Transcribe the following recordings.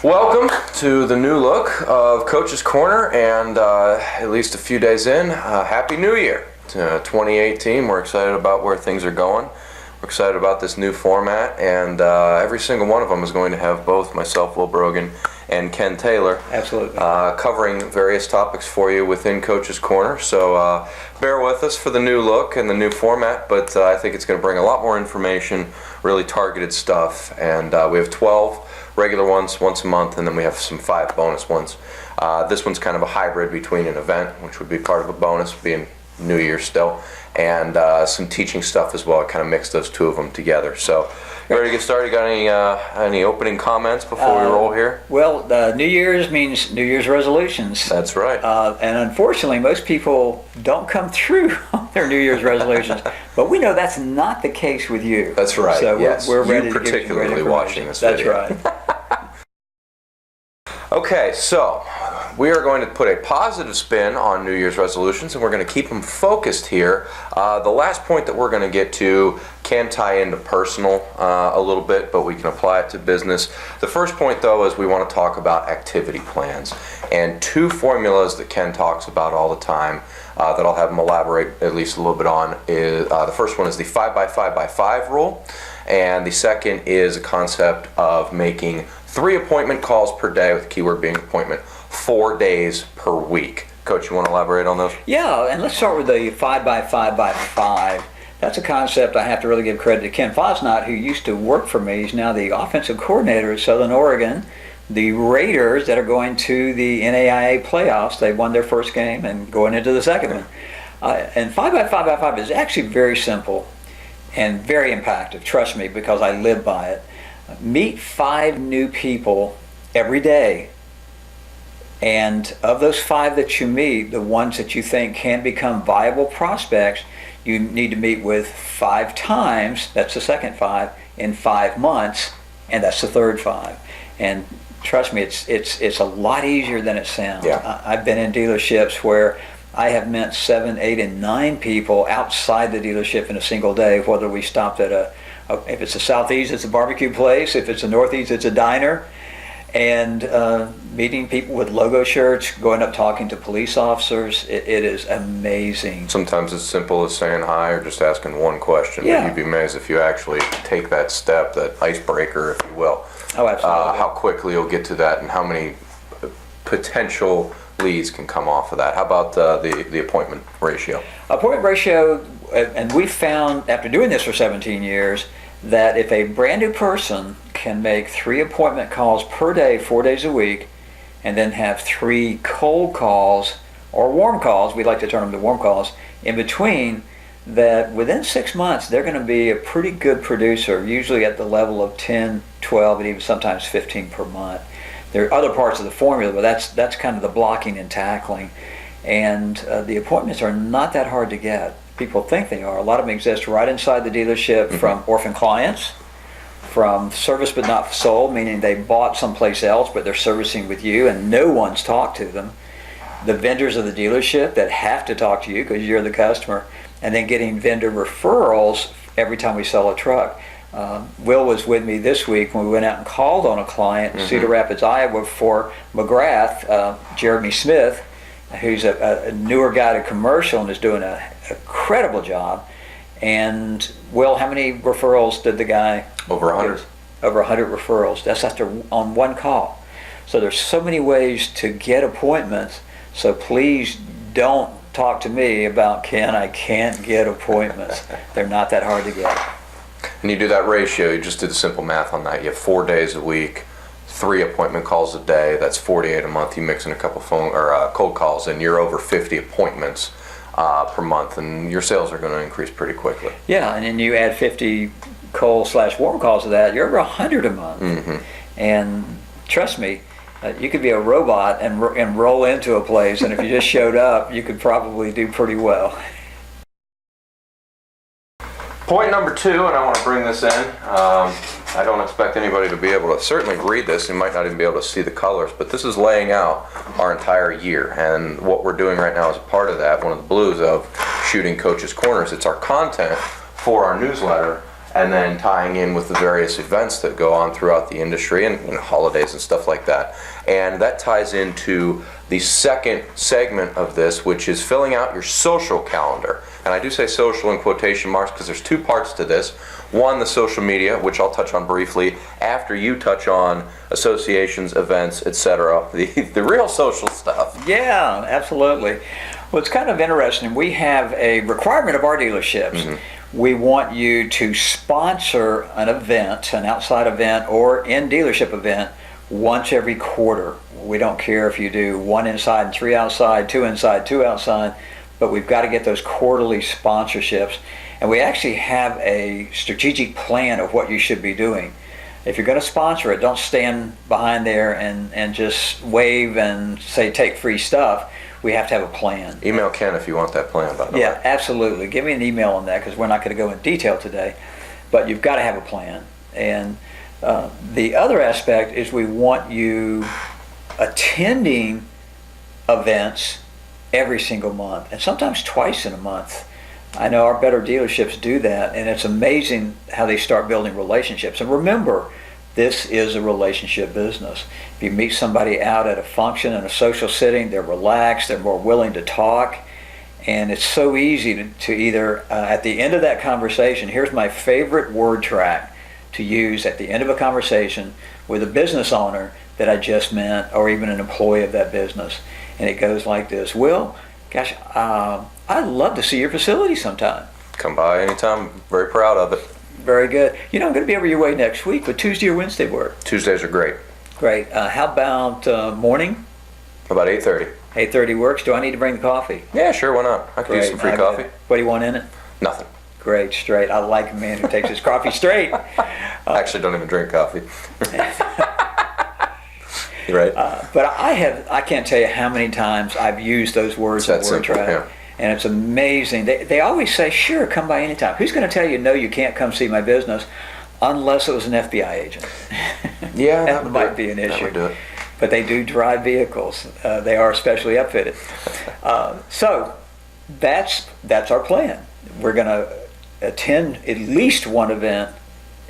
Welcome to the new look of Coach's Corner, and at least a few days in, Happy New Year to 2018. We're excited about where things are going. We're excited about this new format, and every single one of them is going to have both myself, Will Brogan, and Ken Taylor Absolutely. Covering various topics for you within Coach's Corner. So bear with us for the new look and the new format, but I think it's going to bring a lot more information, really targeted stuff, and we have 12 regular ones once a month, and then we have some 5 bonus ones. This one's kind of a hybrid between an event, which would be part of a bonus, being New Year still, and some teaching stuff as well. I kind of mixed those two of them together. So, you ready to get started? Got any opening comments before we roll here? Well, New Year's means New Year's resolutions. That's right. And unfortunately, most people don't come through on their New Year's resolutions. But we know that's not the case with you. That's right. So yes. we're ready you to give you great particularly information. watching this That's video. right. Okay, so we are going to put a positive spin on New Year's resolutions, and we're going to keep them focused here. The last point that we're going to get to can tie into personal a little bit, but we can apply it to business. The first point, though, is we want to talk about activity plans, and 2 formulas that Ken talks about all the time that I'll have him elaborate at least a little bit on. Is the first one is the 5x5x5 rule, and the second is a concept of making 3 appointment calls per day, with the keyword being appointment, 4 days per week. Coach, you want to elaborate on those? Yeah, and let's start with the 5x5x5. That's a concept I have to really give credit to Ken Fosnot, who used to work for me. He's now the offensive coordinator at Southern Oregon. The Raiders that are going to the NAIA playoffs, they won their first game and going into the second one. And 5x5x5 is actually very simple and very impactful. Trust me, because I live by it. Meet 5 new people every day, and of those 5 that you meet, the ones that you think can become viable prospects, you need to meet with 5 times. That's the second 5 in 5 months, and that's the third 5. And trust me, it's a lot easier than it sounds. Yeah. I've been in dealerships where I have met 7, 8, and 9 people outside the dealership in a single day, whether we stopped at if it's the Southeast, it's a barbecue place. If it's the Northeast, it's a diner. And meeting people with logo shirts, going up talking to police officers, it is amazing. Sometimes it's simple as saying hi or just asking one question. Yeah. But you'd be amazed if you actually take that step, that icebreaker, if you will. Oh, absolutely. How quickly you'll get to that, and how many potential leads can come off of that. How about the appointment ratio? Appointment ratio, and we found after doing this for 17 years, that if a brand new person can make 3 appointment calls per day, 4 days a week, and then have 3 cold calls or warm calls, we like to turn them to warm calls, in between, that within 6 months they're going to be a pretty good producer, usually at the level of 10, 12, and even sometimes 15 per month. There are other parts of the formula, but that's kind of the blocking and tackling. And the appointments are not that hard to get. People think they are. A lot of them exist right inside the dealership, from orphan clients, from service but not sold, meaning they bought someplace else but they're servicing with you and no one's talked to them. The vendors of the dealership that have to talk to you because you're the customer, and then getting vendor referrals every time we sell a truck. Will was with me this week when we went out and called on a client in Cedar Rapids, Iowa for McGrath, Jeremy Smith, who's a newer guy to commercial and is doing an incredible job. And Will, how many referrals did the guy? Over 100. Over 100 referrals. That's after on one call. So there's so many ways to get appointments. So please don't talk to me about, Ken, I can't get appointments. They're not that hard to get. And you do that ratio, you just did the simple math on that. You have 4 days a week, 3 appointment calls a day, that's 48 a month. You mix in a couple phone or cold calls, and you're over 50 appointments per month, and your sales are going to increase pretty quickly. Yeah, and then you add 50 cold/warm calls to that, you're over 100 a month. And trust me, you could be a robot and roll into a place, and if you just showed up, you could probably do pretty well. Point number 2, and I want to bring this in. I don't expect anybody to be able to certainly read this. You might not even be able to see the colors, but this is laying out our entire year. And what we're doing right now is a part of that. One of the blues of shooting Coach's Corners. It's our content for our newsletter and then tying in with the various events that go on throughout the industry and holidays and stuff like that. And that ties into the second segment of this, which is filling out your social calendar. And I do say social in quotation marks because there's two parts to this. One, the social media, which I'll touch on briefly after you touch on associations, events, etc. The real social stuff. Yeah, absolutely. Well, it's kind of interesting. We have a requirement of our dealerships. We want you to sponsor an event, an outside event or in-dealership event, once every quarter. We don't care if you do 1 inside and 3 outside, 2 inside, 2 outside, but we've got to get those quarterly sponsorships. And we actually have a strategic plan of what you should be doing. If you're going to sponsor it, don't stand behind there and just wave and say take free stuff. We have to have a plan. Email Ken if you want that plan, by the way. Yeah, absolutely. Give me an email on that because we're not going to go in detail today. But you've got to have a plan. And the other aspect is we want you attending events every single month and sometimes twice in a month. I know our better dealerships do that, and it's amazing how they start building relationships. And remember, this is a relationship business. If you meet somebody out at a function in a social setting, they're relaxed, they're more willing to talk, and it's so easy to either, at the end of that conversation, here's my favorite word track to use at the end of a conversation with a business owner that I just met, or even an employee of that business. And it goes like this: Will, gosh, I'd love to see your facility sometime. Come by anytime. Very proud of it. Very good. You know, I'm going to be over your way next week. Would Tuesday or Wednesday work? Tuesdays are great. Great. How about morning? About 8:30. 8:30 works. Do I need to bring the coffee? Yeah, sure. Why not? I could use some free coffee. What do you want in it? Nothing. Great, straight. I like a man who takes his coffee straight. I actually don't even drink coffee. You're right. But I can't tell you how many times I've used those words in word track. Yeah. And it's amazing. They always say, sure, come by anytime. Who's going to tell you, no, you can't come see my business unless it was an FBI agent? Yeah, that might be an issue. That would do it. But they do drive vehicles. They are specially outfitted. So that's our plan. We're going to attend at least one event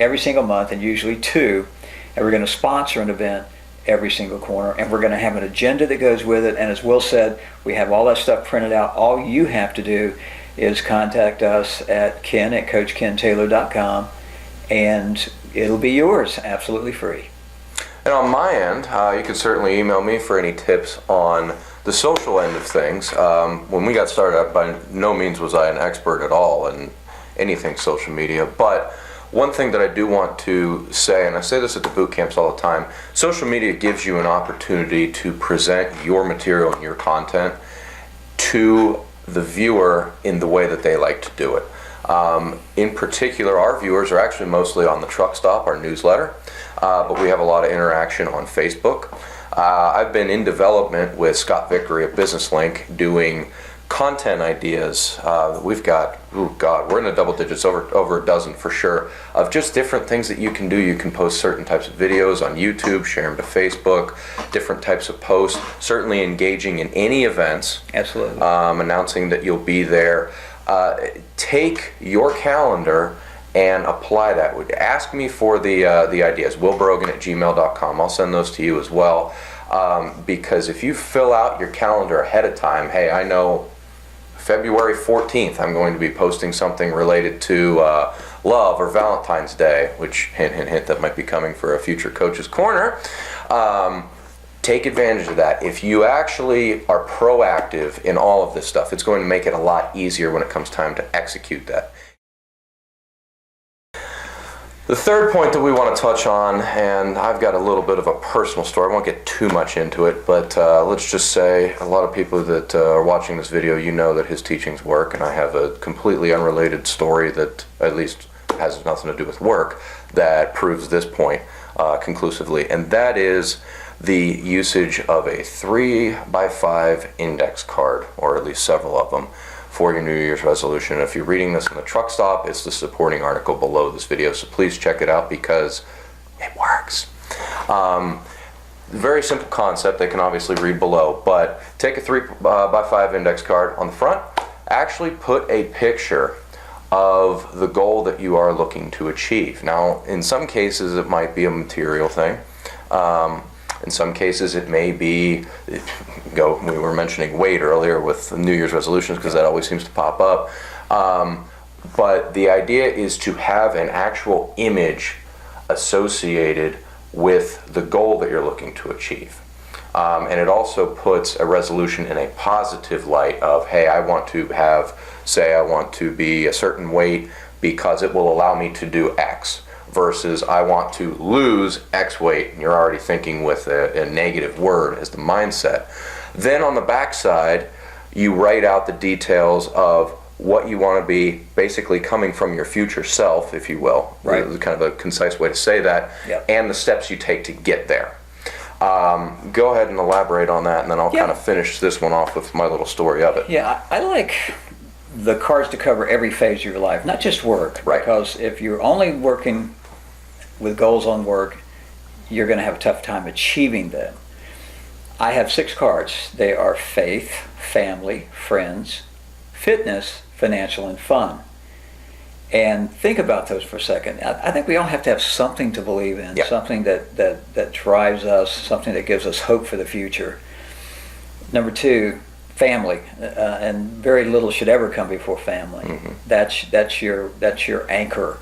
every single month, and usually 2. And we're going to sponsor an event every single corner, and we're going to have an agenda that goes with it. And as Will said, we have all that stuff printed out. All you have to do is contact us at ken@coachkentaylor.com, and it'll be yours absolutely free. And on my end, you can certainly email me for any tips on the social end of things. When we got started, by no means was I an expert at all in anything social media, but one thing that I do want to say, and I say this at the boot camps all the time, social media gives you an opportunity to present your material and your content to the viewer in the way that they like to do it. In particular, our viewers are actually mostly on the Truck Stop, our newsletter, but we have a lot of interaction on Facebook. I've been in development with Scott Vickery of Business Link doing content ideas. We've got, we're in the double digits, over a dozen for sure, of just different things that you can do. You can post certain types of videos on YouTube, share them to Facebook, different types of posts, certainly engaging in any events. Absolutely. Announcing that you'll be there. Take your calendar and apply that. Ask me for the ideas, willbrogan@gmail.com. I'll send those to you as well. Because if you fill out your calendar ahead of time, hey, I know February 14th I'm going to be posting something related to love or Valentine's Day, which hint, hint, hint, that might be coming for a future Coach's Corner. Take advantage of that. If you actually are proactive in all of this stuff, it's going to make it a lot easier when it comes time to execute that. The third point that we want to touch on, and I've got a little bit of a personal story, I won't get too much into it, but let's just say a lot of people that are watching this video, you know that his teachings work, and I have a completely unrelated story that at least has nothing to do with work that proves this point conclusively, and that is the usage of a 3x5 index card, or at least several of them, for your New Year's resolution. If you're reading this in the Truck Stop, it's the supporting article below this video, so please check it out because it works. Very simple concept, they can obviously read below, but take a 3x5 index card on the front, actually put a picture of the goal that you are looking to achieve. Now, in some cases, it might be a material thing. In some cases, it may be, we were mentioning weight earlier with New Year's resolutions because that always seems to pop up. But the idea is to have an actual image associated with the goal that you're looking to achieve. And it also puts a resolution in a positive light of, hey, I want to be a certain weight because it will allow me to do X, versus I want to lose X weight, and you're already thinking with a negative word as the mindset. Then on the back side, you write out the details of what you want to be, basically coming from your future self, if you will. Right. It's kind of a concise way to say that. Yep. And the steps you take to get there. Go ahead and elaborate on that, and then I'll kind of finish this one off with my little story of it. Yeah, I like the cards to cover every phase of your life, not just work. Right. Because if you're only working with goals on work, you're going to have a tough time achieving them. I have 6 cards. They are faith, family, friends, fitness, financial, and fun. And think about those for a second. I think we all have to have something to believe in, something that drives us, something that gives us hope for the future. Number 2, family, and very little should ever come before family. Mm-hmm. That's your anchor.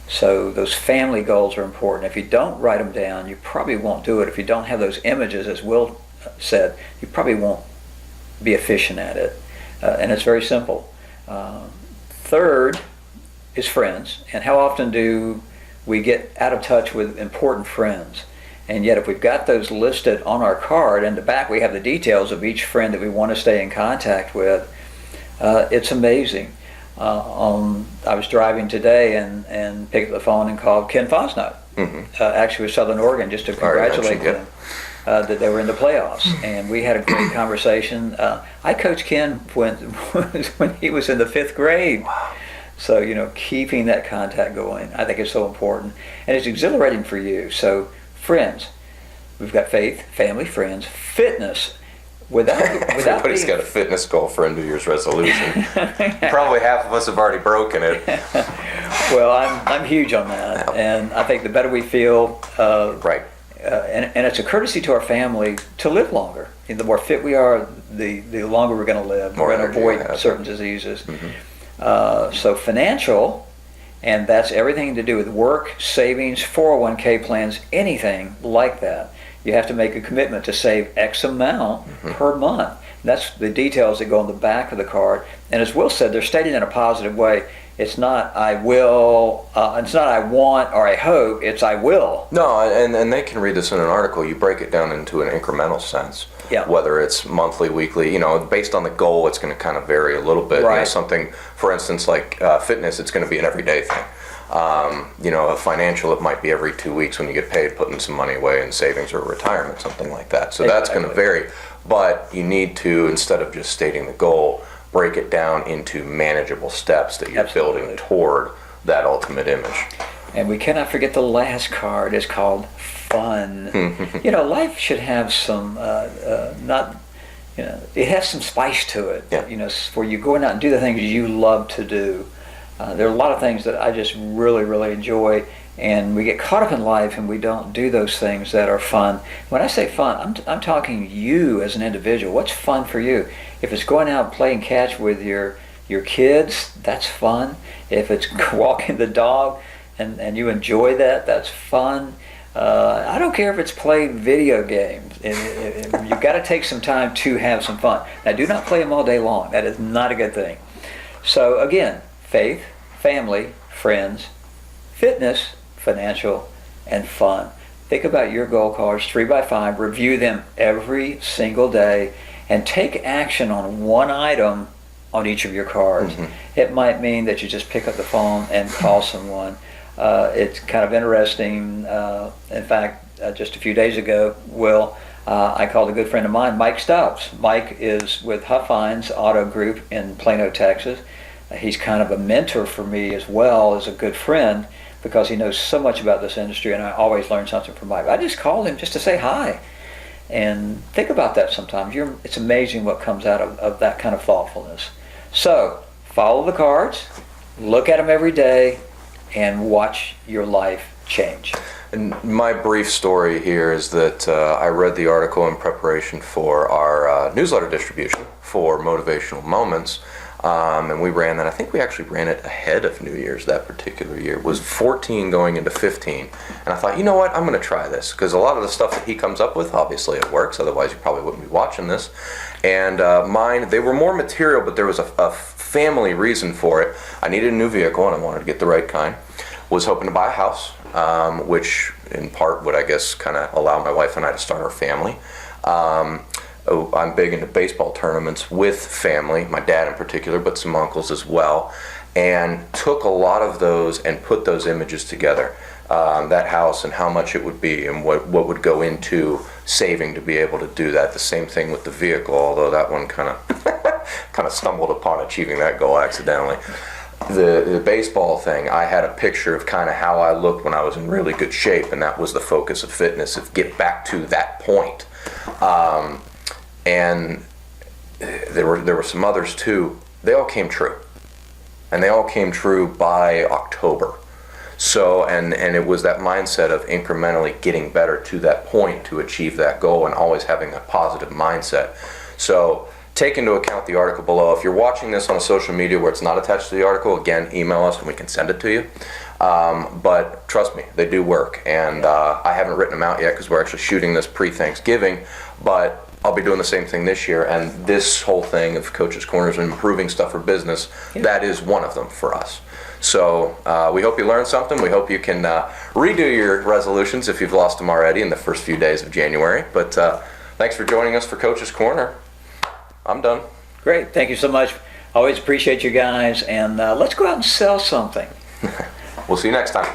So those family goals are important. If you don't write them down, you probably won't do it. If you don't have those images, as Will said, you probably won't be efficient at it. And it's very simple. Third is friends. And how often do we get out of touch with important friends? And yet if we've got those listed on our card, in the back we have the details of each friend that we want to stay in contact with, it's amazing. I was driving today and picked up the phone and called Ken Fosnot, actually with Southern Oregon, just to congratulate them that they were in the playoffs. And we had a great conversation. I coached Ken when he was in the 5th grade. So, keeping that contact going, I think is so important. And it's exhilarating for you. So, friends. We've got faith, family, friends, fitness. Everybody's got a fitness goal for a New Year's resolution. Probably half of us have already broken it. Well, I'm huge on that, and I think the better we feel, right, and it's a courtesy to our family to live longer. And the more fit we are, the longer we're going to live. We're going to avoid certain diseases. Mm-hmm. So financial, and that's everything to do with work, savings, 401k plans, anything like that. You have to make a commitment to save X amount per month. That's the details that go on the back of the card. And as Will said, they're stated in a positive way. It's not I will, it's not I want or I hope, it's I will. No, and they can read this in an article. You break it down into an incremental sense. Yeah. Whether it's monthly, weekly, based on the goal, it's going to kind of vary a little bit. Right. Something, for instance, like fitness, it's going to be an everyday thing. A financial, it might be every 2 weeks when you get paid, putting some money away in savings or retirement, something like that. So that's going to vary. But you need to, instead of just stating the goal, break it down into manageable steps that you're building toward that ultimate image. And we cannot forget the last card. It's called fun. Life should have some, it has some spice to it. Yeah. For you going out and do the things you love to do. There are a lot of things that I just really, really enjoy, and we get caught up in life and we don't do those things that are fun. When I say fun, I'm talking you as an individual. What's fun for you? If it's going out and playing catch with your kids, that's fun. If it's walking the dog and you enjoy that, that's fun. I don't care if it's playing video games. You've got to take some time to have some fun. Now, do not play them all day long. That is not a good thing. So again, faith, family, friends, fitness, financial, and fun. Think about your goal cards, 3x5, review them every single day, and take action on one item on each of your cards. It might mean that you just pick up the phone and call someone. It's kind of interesting. In fact, just a few days ago, I called a good friend of mine, Mike Stubbs. Mike is with Huffines Auto Group in Plano, Texas. He's kind of a mentor for me as well as a good friend because he knows so much about this industry, and I always learn something from Mike. I just called him just to say hi. And think about that sometimes. It's amazing what comes out of that kind of thoughtfulness. So, follow the cards, look at them every day, and watch your life change. And my brief story here is that I read the article in preparation for our newsletter distribution for Motivational Moments, and we ran that. I think we actually ran it ahead of New Year's that particular year. It was 14 going into 15, and I thought, you know what, I'm going to try this, because a lot of the stuff that he comes up with, obviously it works, otherwise you probably wouldn't be watching this. And mine, they were more material, but there was a family reason for it. I needed a new vehicle, and I wanted to get the right kind. Was hoping to buy a house, which in part would, I guess, kind of allow my wife and I to start our family. I'm big into baseball tournaments with family, my dad in particular, but some uncles as well, and took a lot of those and put those images together. That house and how much it would be and what would go into saving to be able to do that. The same thing with the vehicle, although that one kind of stumbled upon achieving that goal accidentally. The baseball thing, I had a picture of kind of how I looked when I was in really good shape, and that was the focus of fitness, of get back to that point. And there were some others too. They all came true, and they all came true by October. So, and it was that mindset of incrementally getting better to that point to achieve that goal, and always having a positive mindset. So take into account the article below. If you're watching this on a social media where it's not attached to the article, again, email us and we can send it to you. But trust me, they do work. And I haven't written them out yet because we're actually shooting this pre-Thanksgiving, but I'll be doing the same thing this year. And this whole thing of Coach's Corners and improving stuff for business, that is one of them for us. So we hope you learned something. We hope you can redo your resolutions if you've lost them already in the first few days of January. But thanks for joining us for Coach's Corner. I'm done. Great. Thank you so much. Always appreciate you guys. And let's go out and sell something. We'll see you next time.